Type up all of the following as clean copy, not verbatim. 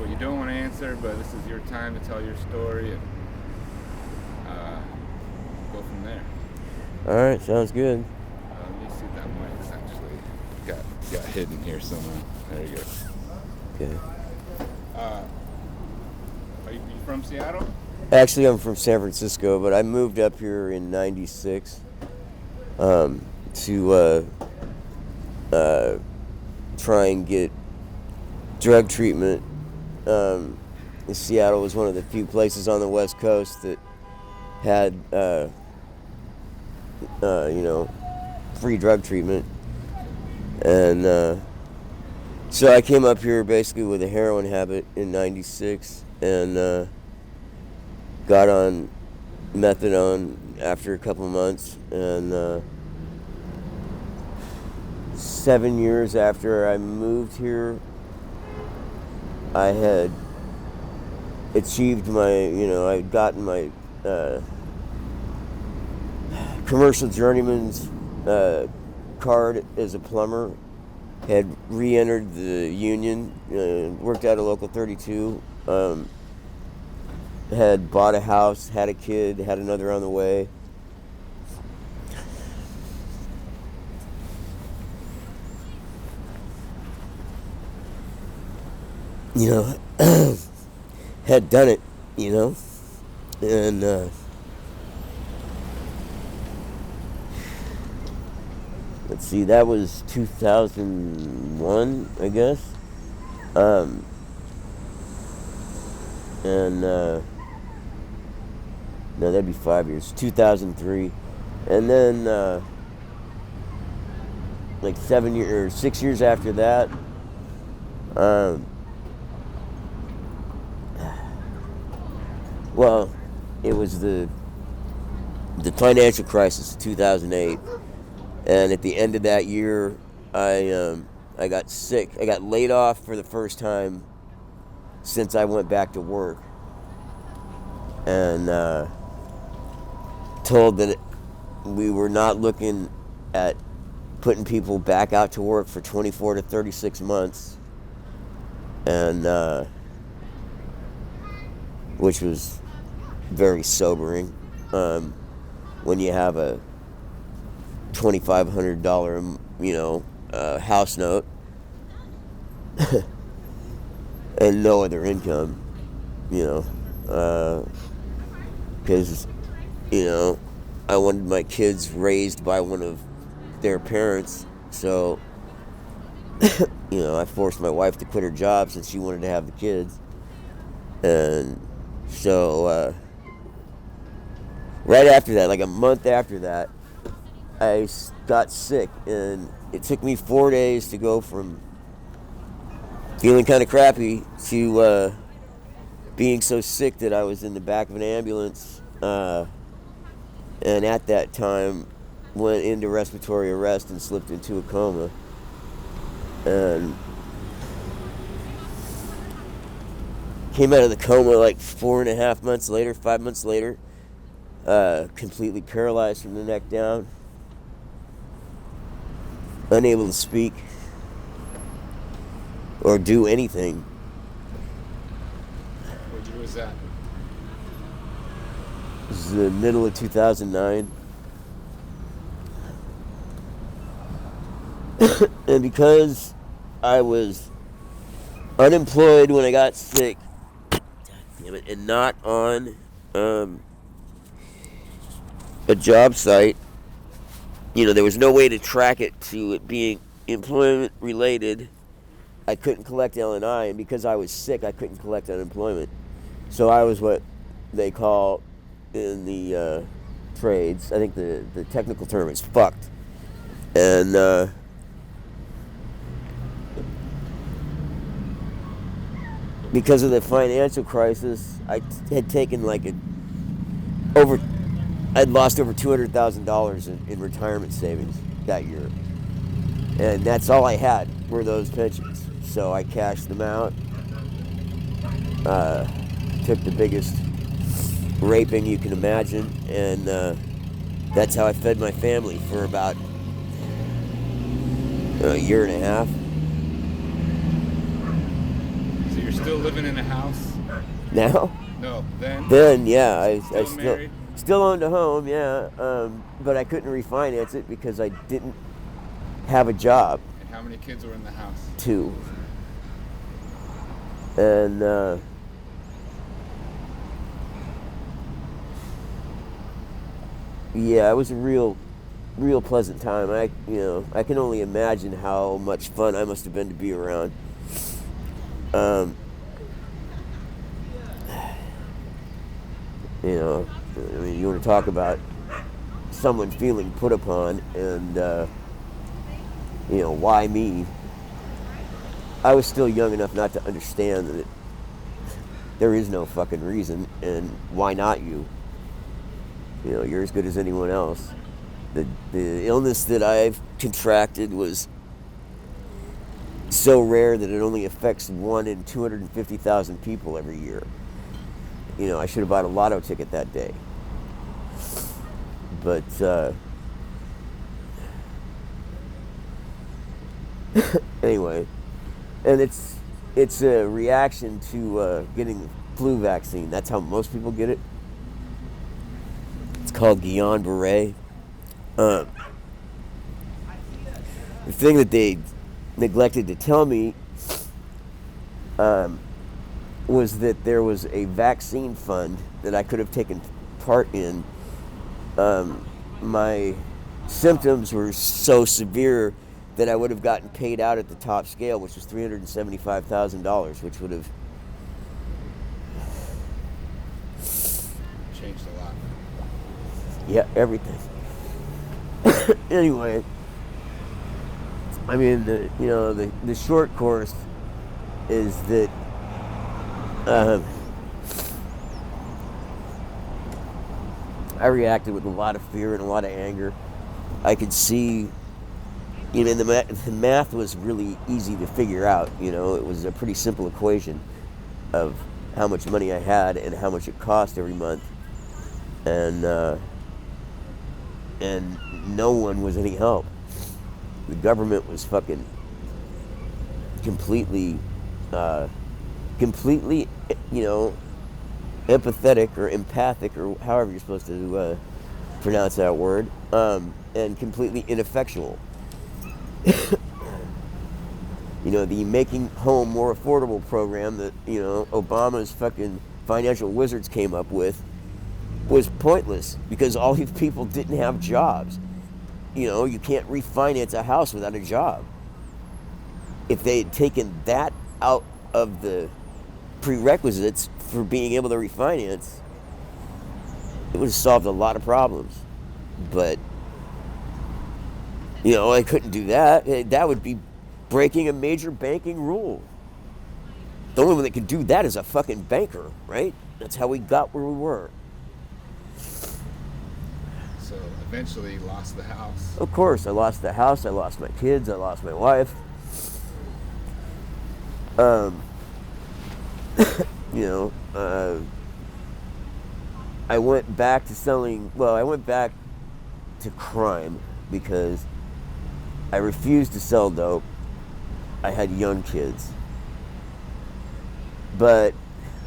what you don't want to answer, but this is your time to tell your story and go from there. All right, sounds good. Let me see if that mic's actually got hidden here somewhere. There you go. Okay. Are you from Seattle? Actually, I'm from San Francisco, but I moved up here in '96 to try and get drug treatment. Seattle was one of the few places on the West Coast that had, free drug treatment. And so I came up here basically with a heroin habit in '96 and got on methadone after a couple months. And 7 years after I moved here, I had achieved I'd gotten my commercial journeyman's card as a plumber, had re-entered the union, worked at a local 32, had bought a house, had a kid, had another on the way. Had done it, and let's see, that was 2001, I guess. And no, that'd be 5 years. 2003, and then like 7 years or 6 years after that, well, it was the financial crisis of 2008, and at the end of that year, I got sick. I got laid off for the first time since I went back to work, and told that we were not looking at putting people back out to work for 24 to 36 months, and which was very sobering when you have a $2,500 house note and no other income, because I wanted my kids raised by one of their parents, so I forced my wife to quit her job since she wanted to have the kids. And so right after that, like a month after that, I got sick, and it took me 4 days to go from feeling kind of crappy to being so sick that I was in the back of an ambulance, and at that time went into respiratory arrest and slipped into a coma, and came out of the coma like 4.5 months later, 5 months later, completely paralyzed from the neck down, unable to speak or do anything. What year was that? This is the middle of 2009. And because I was unemployed when I got sick, damn it, and not on a job site, there was no way to track it to it being employment related. I couldn't collect L&I, and because I was sick, I couldn't collect unemployment. So I was what they call in the trades, I think the technical term is fucked. And because of the financial crisis, I had taken I'd lost over $200,000 in retirement savings that year. And that's all I had were those pensions. So I cashed them out, took the biggest raping you can imagine, and that's how I fed my family for about a year and a half. So you're still living in a house? Now. No, then? Then, yeah, I Still married? still owned a home, yeah, but I couldn't refinance it because I didn't have a job. And how many kids were in the house? 2. And yeah, it was a real pleasant time. I can only imagine how much fun I must have been to be around. I mean, you want to talk about someone feeling put upon, and why me? I was still young enough not to understand that there is no fucking reason, and why not you? You're as good as anyone else. The illness that I've contracted was so rare that it only affects 1 in 250,000 people every year. I should have bought a lotto ticket that day. But anyway, and it's a reaction to getting the flu vaccine. That's how most people get it. It's called Guillain-Barré. The thing that they neglected to tell me was that there was a vaccine fund that I could have taken part in. My symptoms were so severe that I would have gotten paid out at the top scale, which was $375,000, which would have changed a lot. Yeah, everything. Anyway, I mean, the short course is that I reacted with a lot of fear and a lot of anger. I could see, the math was really easy to figure out. It was a pretty simple equation of how much money I had and how much it cost every month, and no one was any help. The government was fucking completely, empathetic or empathic or however you're supposed to pronounce that word, and completely ineffectual. The Making Home More Affordable program that, Obama's fucking financial wizards came up with was pointless because all these people didn't have jobs. You can't refinance a house without a job. If they had taken that out of the prerequisites for being able to refinance, it would have solved a lot of problems. But, I couldn't do that. That would be breaking a major banking rule. The only one that could do that is a fucking banker, right? That's how we got where we were. So eventually you lost the house. Of course, I lost the house, I lost my kids, I lost my wife. I went back to crime because I refused to sell dope. I had young kids. But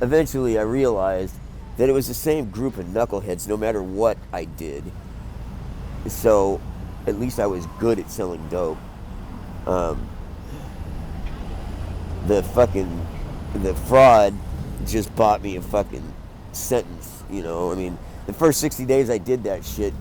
eventually I realized that it was the same group of knuckleheads no matter what I did. So at least I was good at selling dope. The fraud just bought me a fucking sentence, the first 60 days I did that shit,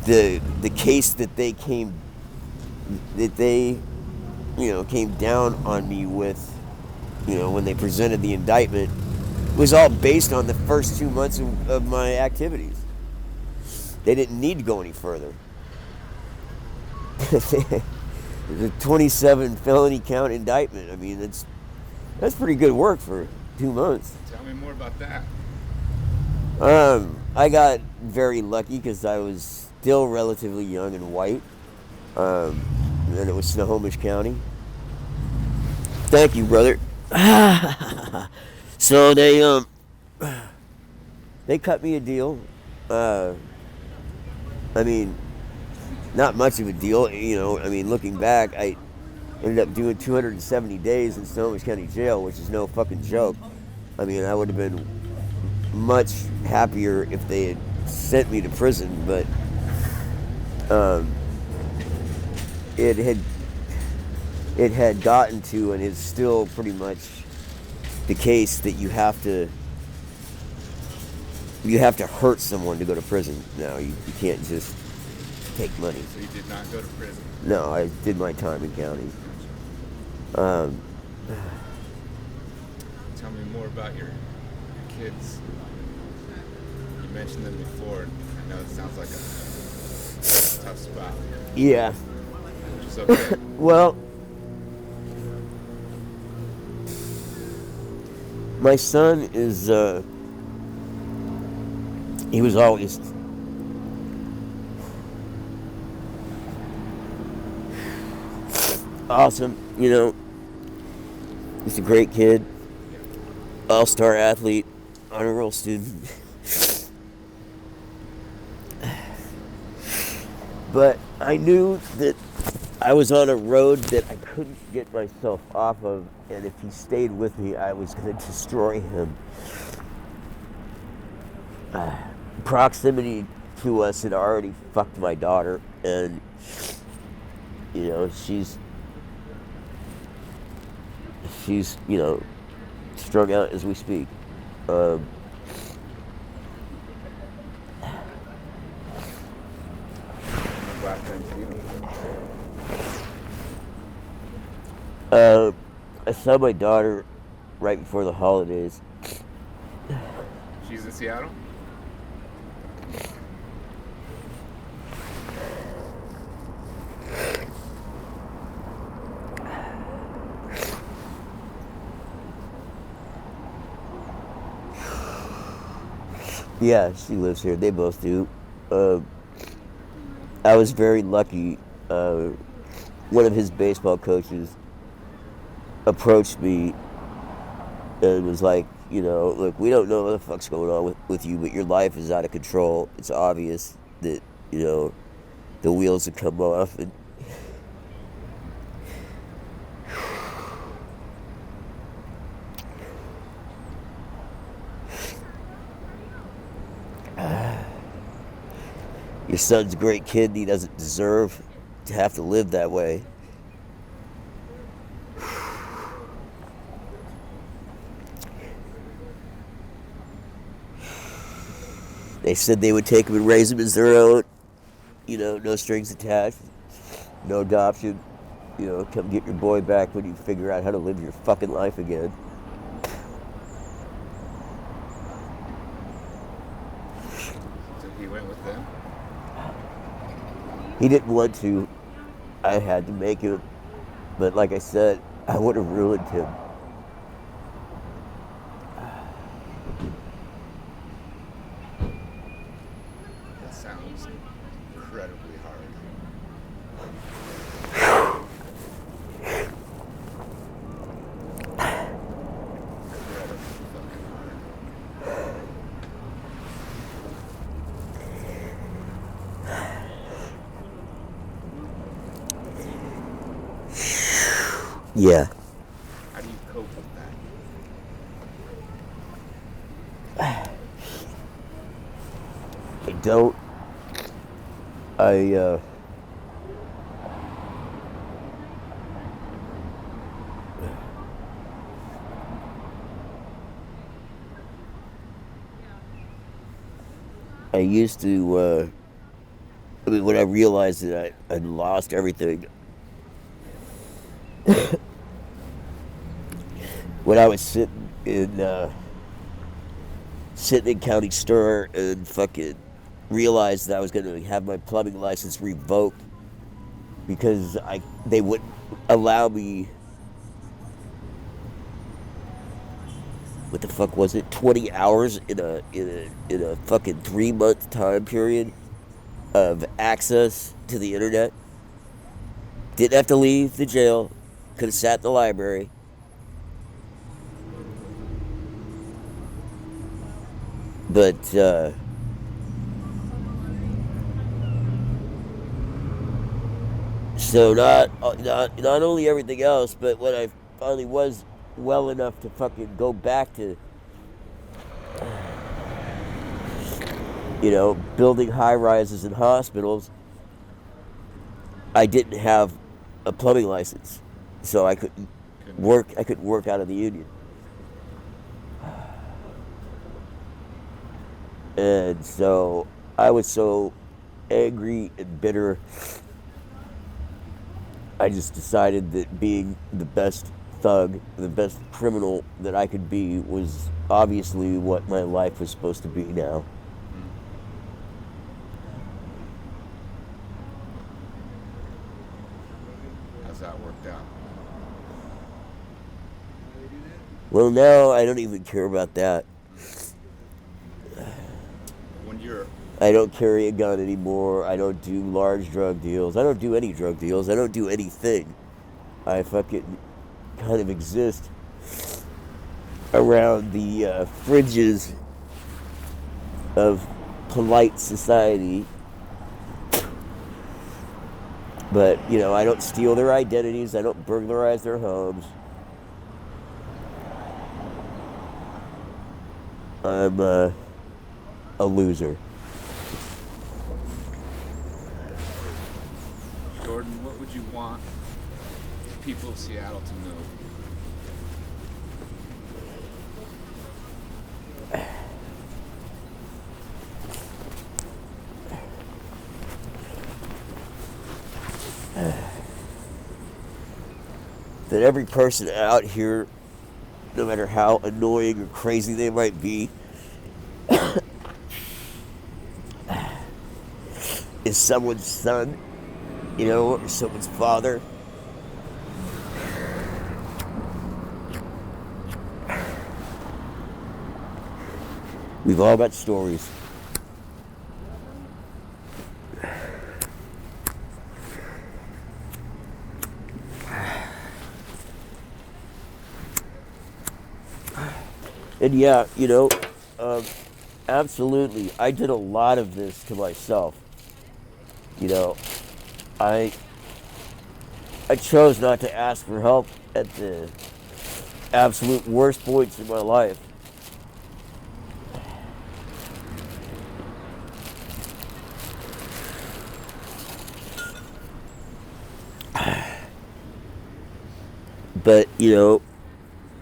the case that they came down on me with, when they presented the indictment, was all based on the first 2 months of my activities. They didn't need to go any further. The 27 felony count indictment. I mean, that's pretty good work for 2 months. Tell me more about that. I got very lucky because I was still relatively young and white. And it was Snohomish County. Thank you, brother. So they cut me a deal. I mean, not much of a deal, looking back, Ended up doing 270 days in Snohomish County Jail, which is no fucking joke. I mean, I would have been much happier if they had sent me to prison, but um, it had gotten to, and is still pretty much the case, that you have to hurt someone to go to prison now. You can't just take money. So you did not go to prison? No, I did my time in county. Tell me more about your kids. You mentioned them before. I know it sounds like a tough spot. Yeah. Which is okay. Well, my son is, he was always awesome, you know. He's a great kid, all-star athlete, honor roll student. But I knew that I was on a road that I couldn't get myself off of, and if he stayed with me, I was going to destroy him. Proximity to us had already fucked my daughter, and, you know, she's, you know, strung out as we speak. I saw my daughter right before the holidays. She's in Seattle? Yeah, she lives here. They both do. I was very lucky. One of his baseball coaches approached me and was like, you know, look, we don't know what the fuck's going on with you, but your life is out of control. It's obvious that, you know, the wheels have come off. And your son's a great kid and he doesn't deserve to have to live that way. They said they would take him and raise him as their own. You know, no strings attached, no adoption. You know, come get your boy back when you figure out how to live your fucking life again. So he went with them? He didn't want to. I had to make him. But like I said, I would have ruined him. That sounds incredibly hard. Yeah. How do you cope with that? I don't. I used to, I mean, when I realized that I'd lost everything, when I was sitting in county store and fucking realized that I was going to have my plumbing license revoked because they wouldn't allow me, what the fuck was it, 20 hours in a fucking 3-month time period of access to the internet. Didn't have to leave the jail, could have sat in the library. But So not only everything else, but when I finally was well enough to fucking go back to, building high rises in hospitals, I didn't have a plumbing license, so I couldn't Couldn't work. work. I couldn't work out of the union, and so I was so angry and bitter. I just decided that being the best thug, the best criminal that I could be, was obviously what my life was supposed to be now. Mm. How's that worked out? Well, now I don't even care about that. When you're I don't carry a gun anymore. I don't do large drug deals. I don't do any drug deals. I don't do anything. I fucking kind of exist around the fringes of polite society. But, I don't steal their identities. I don't burglarize their homes. I'm a loser. Jordan, what would you want the people of Seattle to know? That every person out here, no matter how annoying or crazy they might be, is someone's son, or someone's father. We've all got stories. And yeah, absolutely, I did a lot of this to myself. You know, I I chose not to ask for help at the absolute worst points in my life. But,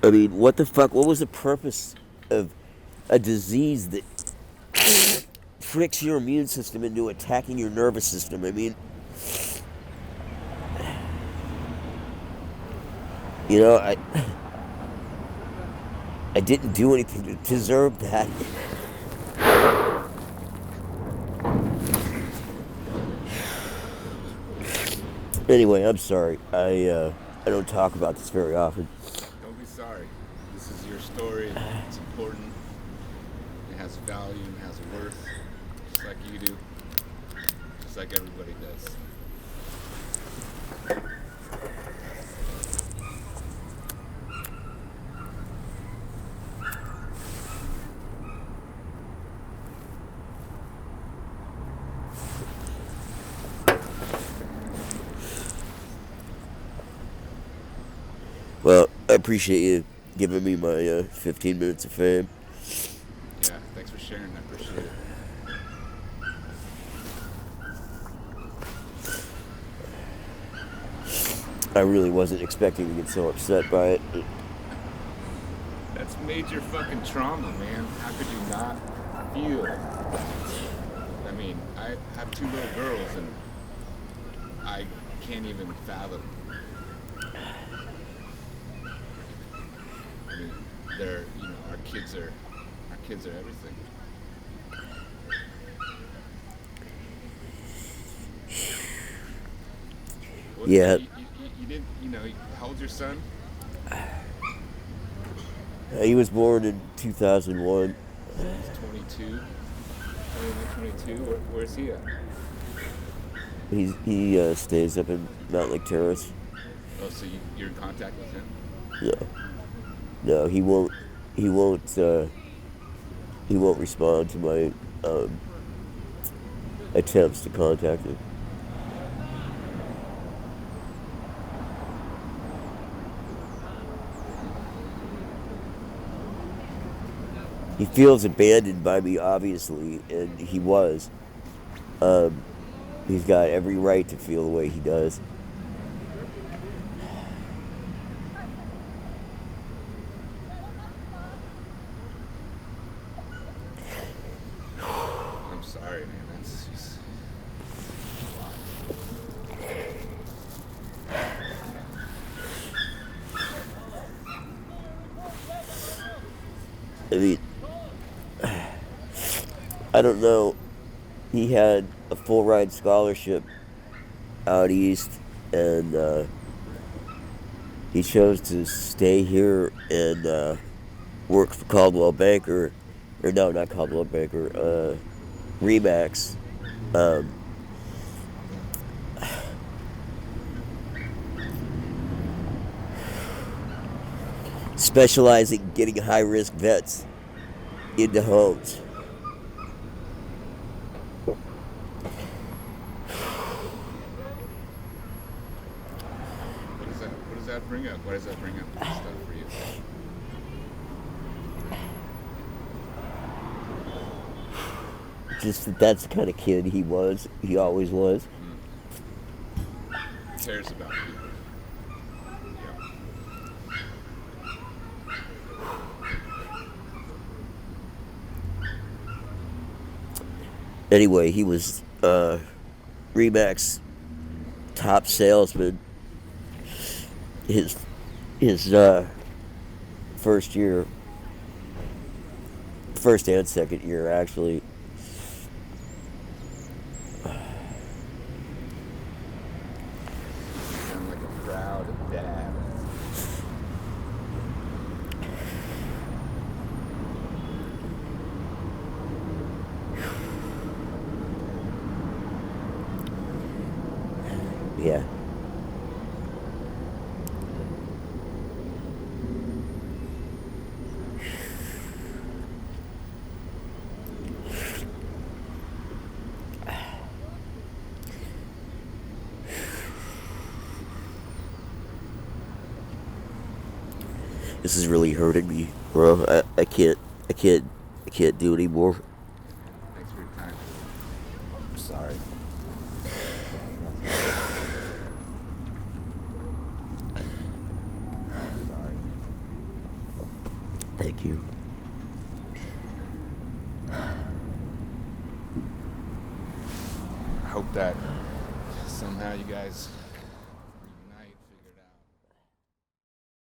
I mean, what the fuck? What was the purpose of a disease that tricks your immune system into attacking your nervous system? I mean, I I didn't do anything to deserve that. Anyway, I'm sorry. I don't talk about this very often. Don't be sorry. This is your story. It's important. It has value and has worth, just like you do, just like everybody does. Well, I appreciate you giving me my 15 minutes of fame. Yeah, thanks for sharing. I appreciate it. I really wasn't expecting to get so upset by it. That's major fucking trauma, man. How could you not feel it? I mean, I have two little girls, and I can't even fathom. I mean, they're, our kids are everything. What, Yeah, you didn't, how old's your son? he was born in 2001. So he's 22, 22. Where's he at? He stays up in Mount Lake Terrace. Oh, so you're in contact with him? No, no, he won't. He won't. He won't respond to my attempts to contact him. He feels abandoned by me, obviously, and he was. Um, he's got every right to feel the way he does. I'm sorry, man. That's just. I mean, I don't know. He had a full ride scholarship out east, and he chose to stay here and work for Caldwell Banker, or no, not Caldwell Banker, Remax. Um, Specializing in getting high risk vets into homes. What does that? What does that bring up? Why does that bring up this stuff for you? Just that that's the kind of kid he was. He always was. Cares about people. Yeah. Anyway, he was Remax top salesman his first year, first and second year actually. You sound like a proud dad. Yeah. This is really hurting me, bro. I can't do anymore. Thanks for your time. I'm sorry. I'm sorry. Thank you. I hope that somehow you guys